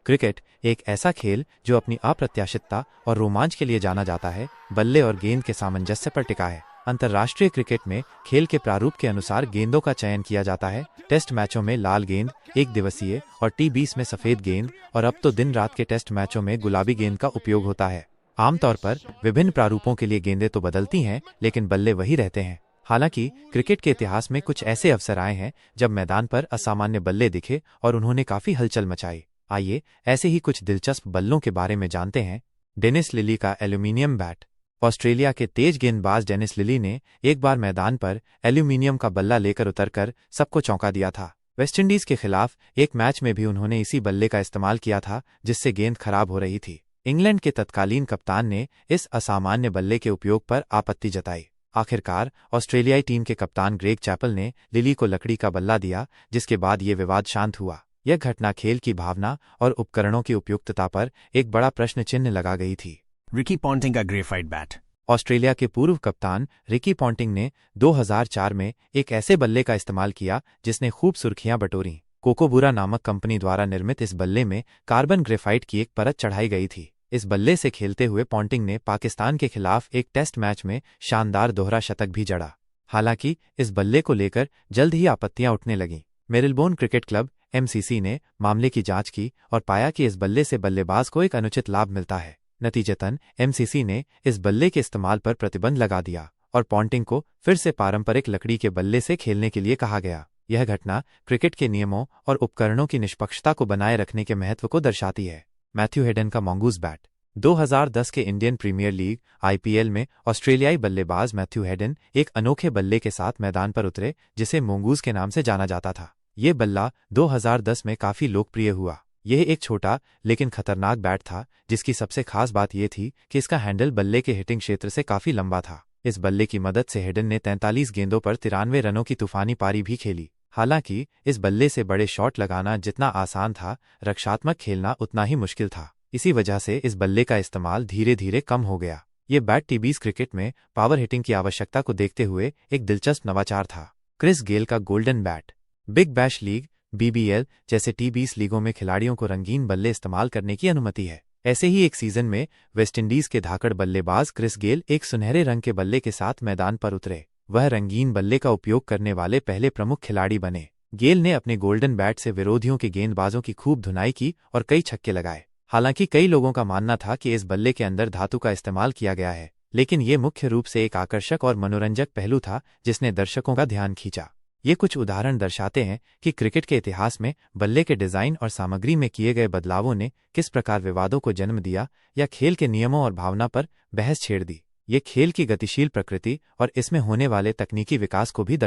Cricket एक ऐसा खेल जो अपनी अप्रत्याशितता और रोमांच के लिए जाना जाता है, बल्ले और गेंद के सामंजस्य पर टिका है। अंतर्राष्ट्रीय क्रिकेट में खेल के प्रारूप के अनुसार गेंदों का चयन किया जाता है। टेस्ट मैचों में लाल गेंद, एक दिवसीय और T20 में सफेद गेंद, और अब तो दिन रात के टेस्ट मैचों में गुलाबी गेंद का उपयोग होता है। आमतौर पर विभिन्न प्रारूपों के लिए गेंदें तो बदलती हैं, लेकिन बल्ले वही रहते हैं। हालांकि क्रिकेट के इतिहास में कुछ ऐसे अवसर आए हैं जब मैदान पर असामान्य बल्ले दिखे और उन्होंने काफी हलचल मचाई। आइए ऐसे ही कुछ दिलचस्प बल्लों के बारे में जानते हैं। डेनिस लिली का एल्यूमीनियम बैट। ऑस्ट्रेलिया के तेज गेंदबाज डेनिस लिली ने एक बार मैदान पर एल्यूमीनियम का बल्ला लेकर उतरकर सबको चौंका दिया था। वेस्टइंडीज के खिलाफ एक मैच में भी उन्होंने इसी बल्ले का इस्तेमाल किया था, जिससे गेंद खराब हो रही थी। इंग्लैंड के तत्कालीन कप्तान ने इस असामान्य बल्ले के उपयोग पर आपत्ति जताई। आखिरकार ऑस्ट्रेलियाई टीम के कप्तान ग्रेग चैपल ने लिली को लकड़ी का बल्ला दिया, जिसके बाद ये विवाद शांत हुआ। यह घटना खेल की भावना और उपकरणों की उपयुक्तता पर एक बड़ा प्रश्न चिन्ह लगा गई थी। रिकी पॉन्टिंग का ग्रेफाइट बैट। ऑस्ट्रेलिया के पूर्व कप्तान रिकी पॉन्टिंग ने 2004 में एक ऐसे बल्ले का इस्तेमाल किया जिसने खूब सुर्खियां बटोरीं। कोकोबुरा नामक कंपनी द्वारा निर्मित इस बल्ले में कार्बन ग्रेफाइट की एक परत चढ़ाई गई थी। इस बल्ले से खेलते हुए पॉन्टिंग ने पाकिस्तान के खिलाफ एक टेस्ट मैच में शानदार दोहरा शतक भी जड़ा। हालांकि इस बल्ले को लेकर जल्द ही आपत्तियां उठने लगीं। मेरिलबोर्न क्रिकेट क्लब MCC ने मामले की जांच की और पाया कि इस बल्ले से बल्लेबाज को एक अनुचित लाभ मिलता है। नतीजतन MCC ने इस बल्ले के इस्तेमाल पर प्रतिबंध लगा दिया और पॉन्टिंग को फिर से पारंपरिक लकड़ी के बल्ले से खेलने के लिए कहा गया। यह घटना क्रिकेट के नियमों और उपकरणों की निष्पक्षता को बनाए रखने के महत्व को दर्शाती है। मैथ्यू हेडन का मंगूज बैट। 2010 के इंडियन प्रीमियर लीग IPL में ऑस्ट्रेलियाई बल्लेबाज मैथ्यू हेडन एक अनोखे बल्ले के साथ मैदान पर उतरे, जिसे मोंगूज के नाम से जाना जाता था। ये बल्ला 2010 में काफी लोकप्रिय हुआ। यह एक छोटा लेकिन खतरनाक बैट था, जिसकी सबसे खास बात यह थी कि इसका हैंडल बल्ले के हिटिंग क्षेत्र से काफी लंबा था। इस बल्ले की मदद से हेडन ने 43 गेंदों पर 93 रनों की तूफानी पारी भी खेली। हालांकि इस बल्ले से बड़े शॉट लगाना जितना आसान था, रक्षात्मक खेलना उतना ही मुश्किल था। इसी वजह से इस बल्ले का इस्तेमाल धीरे धीरे कम हो गया। ये बैट T20 क्रिकेट में पावर हिटिंग की आवश्यकता को देखते हुए एक दिलचस्प नवाचार था। क्रिस गेल का golden bat. Big bash league BBL जैसे T20 लीगों में खिलाड़ियों को रंगीन बल्ले इस्तेमाल करने की अनुमति है। ऐसे ही एक सीजन में वेस्टइंडीज के धाकड़ बल्लेबाज क्रिस गेल एक सुनहरे रंग के बल्ले के साथ मैदान पर उतरे। वह रंगीन बल्ले का उपयोग करने वाले पहले प्रमुख खिलाड़ी बने। गेल ने अपने गोल्डन बैट से विरोधियों के गेंदबाजों की खूब धुनाई की और कई छक्के लगाए। हालांकि कई लोगों का मानना था कि इस बल्ले के अंदर धातु का इस्तेमाल किया गया है, लेकिन ये मुख्य रूप से एक आकर्षक और मनोरंजक पहलू था जिसने दर्शकों का ध्यान खींचा। ये कुछ उदाहरण दर्शाते हैं कि क्रिकेट के इतिहास में बल्ले के डिजाइन और सामग्री में किए गए बदलावों ने किस प्रकार विवादों को जन्म दिया या खेल के नियमों और भावना पर बहस छेड़ दी। ये खेल की गतिशील प्रकृति और इसमें होने वाले तकनीकी विकास को भी